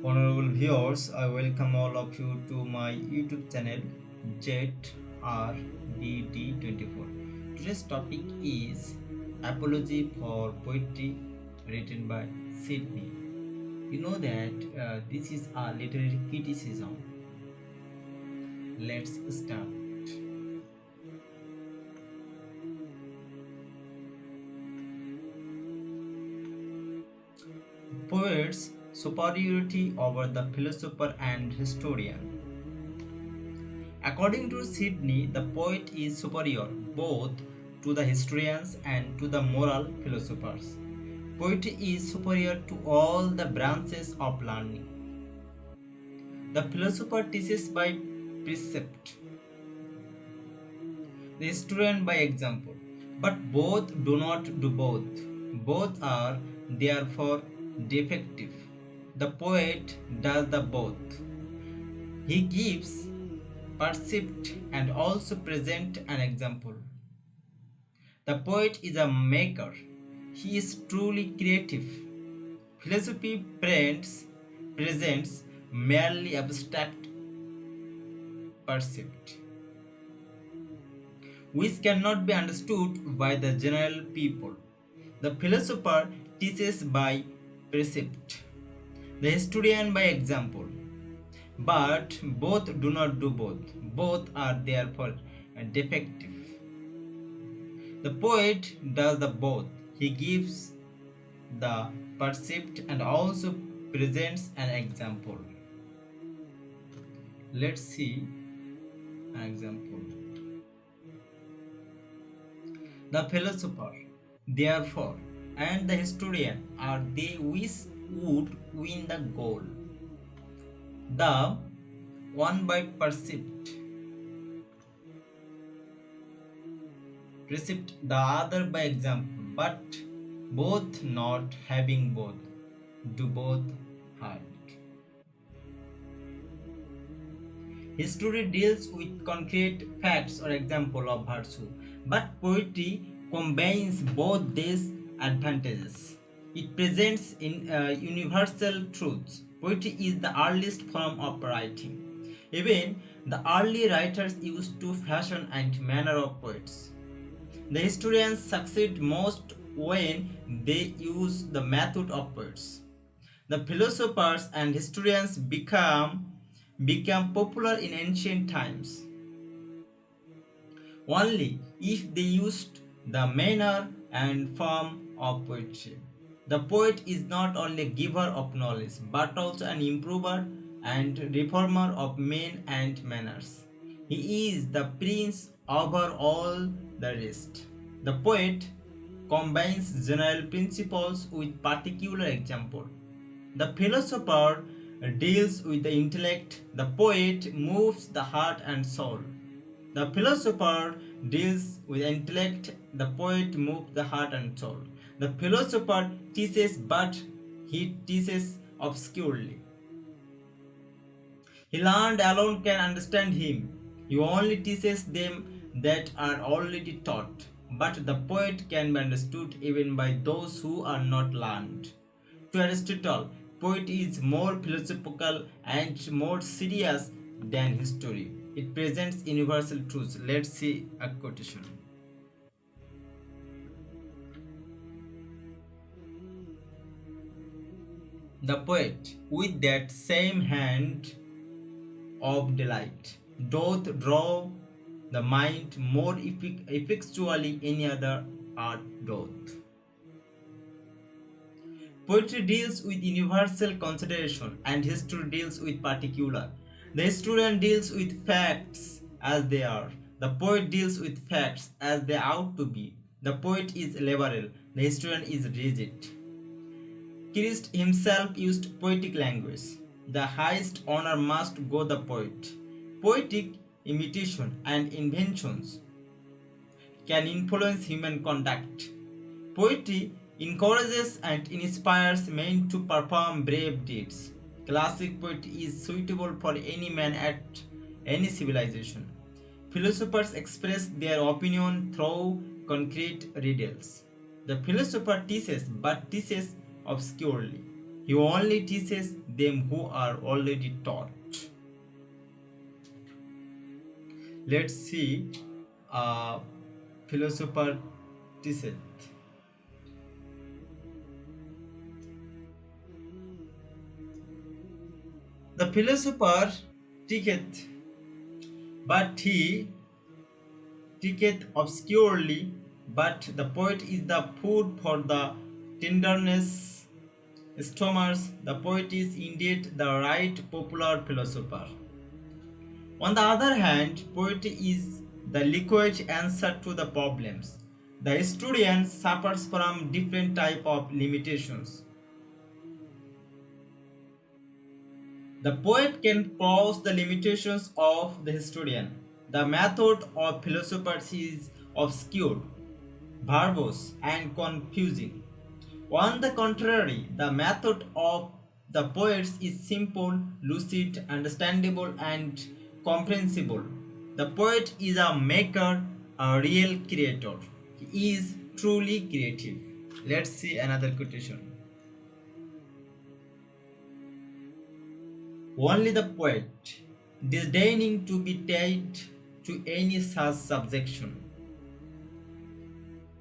Honorable viewers, I welcome all of you to my YouTube channel ZRBD24. Today's topic is Apology for Poetry written by Sidne. You know that this is a literary criticism. Let's start. Poets' superiority over the philosopher and historian. According to Sidney, the poet is superior both to the historians and to the moral philosophers. Poetry is superior to all the branches of learning. The philosopher teaches by precept, the historian by example, but both do not do both. Both are therefore defective. The poet does the both. He gives perceived and also present an example. The poet is a maker. He is truly creative. Philosophy presents merely abstract perceived, which cannot be understood by the general people. The philosopher teaches by precept, the historian by example. But both do not do both. Both are therefore defective. The poet does the both. He gives the perceived and also presents an example. Let's see an example. The philosopher, therefore, and the historian are they which would win the goal. The one by precept, the other by example, but both not having both, do both hard. History deals with concrete facts or example of virtue, but poetry combines both these advantages. It presents in universal truths. Poetry is the earliest form of writing. Even the early writers used to fashion and manner of poets. The historians succeed most when they use the method of poets. The philosophers and historians become popular in ancient times only if they used the manner and form of poetry. The poet is not only a giver of knowledge but also an improver and reformer of men and manners. He is the prince over all the rest. The poet combines general principles with particular example. The philosopher deals with the intellect. The poet moves the heart and soul. The philosopher deals with intellect. The poet moves the heart and soul. The philosopher teaches, but he teaches obscurely. He learned alone can understand him. He only teaches them that are already taught. But the poet can be understood even by those who are not learned. To Aristotle, poetry is more philosophical and more serious than history. It presents universal truths. Let's see a quotation. The poet, with that same hand of delight, doth draw the mind more effectually any other art doth. Poetry deals with universal consideration and history deals with particular. The historian deals with facts as they are. The poet deals with facts as they ought to be. The poet is liberal, the historian is rigid. Christ himself used poetic language. The highest honor must go the poet. Poetic imitation and inventions can influence human conduct. Poetry encourages and inspires men to perform brave deeds. Classic poetry is suitable for any man at any civilization. Philosophers express their opinion through concrete riddles. The philosopher teaches but teaches obscurely. He only teaches them who are already taught. Let's see philosopher teacheth. The philosopher teacheth, but he teacheth obscurely, but the poet is the food for the tenderness stomachs. The poet is indeed the right popular philosopher. On the other hand, poetry is the liquid answer to the problems. The student suffers from different type of limitations. The poet can cross the limitations of the historian. The method of philosophers is obscure, verbose, and confusing. On the contrary, the method of the poets is simple, lucid, understandable, and comprehensible. The poet is a maker, a real creator. He is truly creative. Let's see another quotation. Only the poet, disdaining to be tied to any such subjection.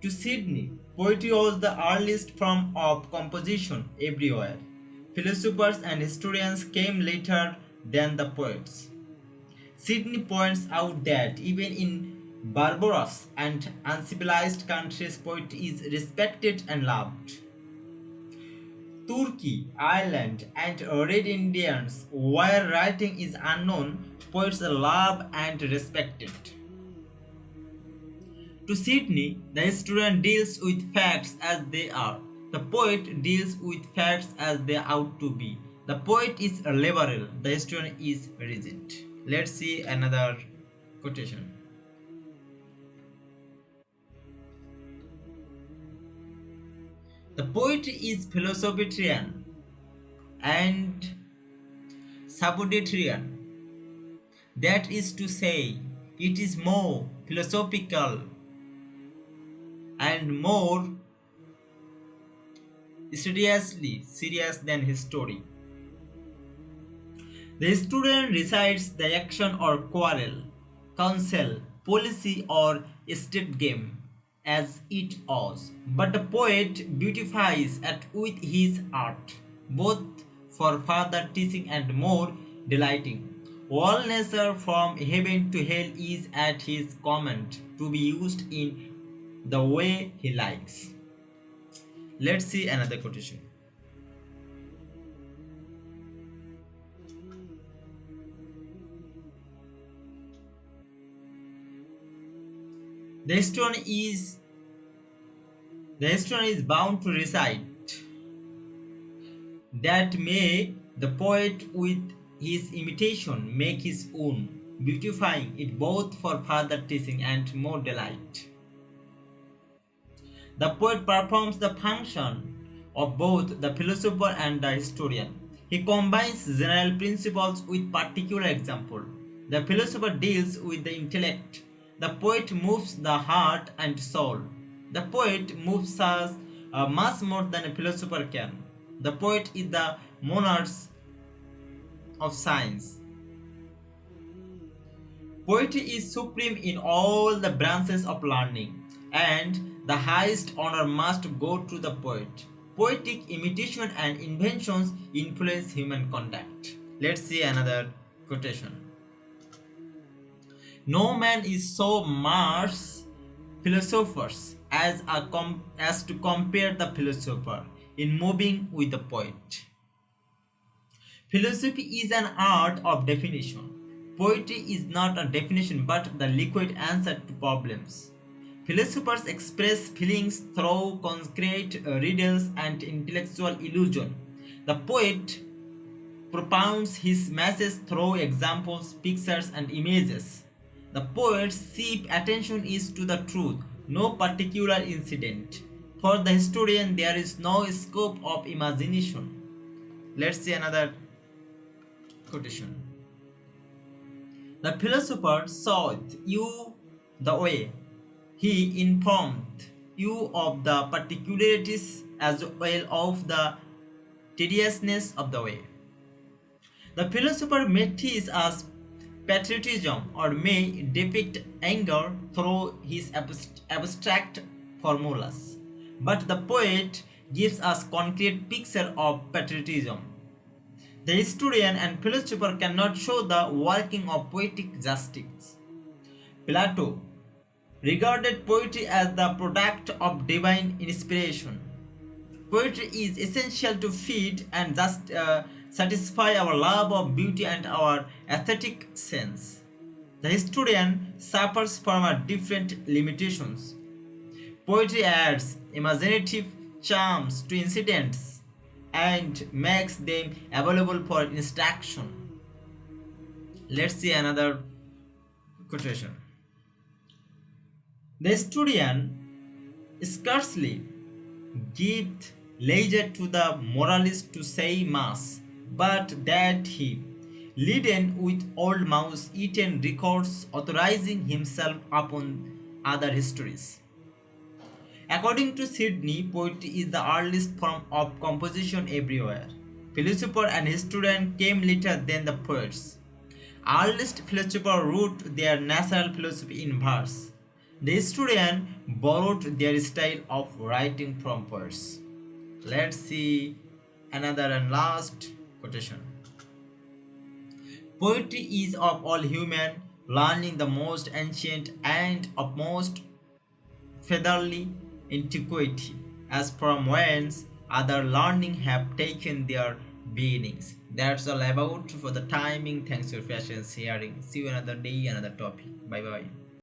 To Sidne, poetry was the earliest form of composition everywhere. Philosophers and historians came later than the poets. Sidne points out that even in barbarous and uncivilized countries, poetry is respected and loved. Turkey, Ireland, and Red Indians, where writing is unknown, poets are loved and respected. To Sidne, the historian deals with facts as they are. The poet deals with facts as they ought to be. The poet is liberal, the historian is rigid. Let's see another quotation. The poet is philosophitarian and subuditarian. That is to say, it is more philosophical and more seriously serious than history. The historian recites the action or quarrel, counsel, policy, or state game as it was, but the poet beautifies it with his art, both for further teaching and more delighting. All nature from heaven to hell is at his command to be used in the way he likes. Let's see another quotation. The historian is bound to recite that may the poet with his imitation make his own, beautifying it both for further teaching and more delight. The poet performs the function of both the philosopher and the historian. He combines general principles with particular example. The philosopher deals with the intellect. The poet moves the heart and soul. The poet moves us much more than a philosopher can. The poet is the monarch of science. Poetry is supreme in all the branches of learning, and the highest honor must go to the poet. Poetic imitation and inventions influence human conduct. Let's see another quotation. No man is so much philosophers as to compare the philosopher in moving with the poet. Philosophy is an art of definition. Poetry is not a definition but the liquid answer to problems. Philosophers express feelings through concrete riddles and intellectual illusion. The poet propounds his message through examples, pictures, and images. The poet's chief attention is to the truth, no particular incident. For the historian, there is no scope of imagination. Let's see another quotation. The philosopher showed you the way. He informed you of the particularities as well of the tediousness of the way. The philosopher may teach us patriotism or may depict anger through his abstract formulas. But the poet gives us concrete picture of patriotism. The historian and philosopher cannot show the working of poetic justice. Plato regarded poetry as the product of divine inspiration. Poetry is essential to feed and satisfy our love of beauty and our aesthetic sense. The historian suffers from a different limitations. Poetry adds imaginative charms to incidents and makes them available for instruction. Let's see another quotation. The historian scarcely gives leisure to the moralist to say mass, but that he, laden with old mouse-eaten records, authorizing himself upon other histories. According to Sidne, poetry is the earliest form of composition everywhere. Philosopher and historian came later than the poets. Earliest philosophers wrote their natural philosophy in verse. The historian borrowed their style of writing from poets. Let's see another and last quotation. Poetry is of all human learning the most ancient and of most featherly antiquity, as from whence other learning have taken their beginnings. That's all about for the timing. Thanks for your patience hearing. See you another day, another topic. Bye bye.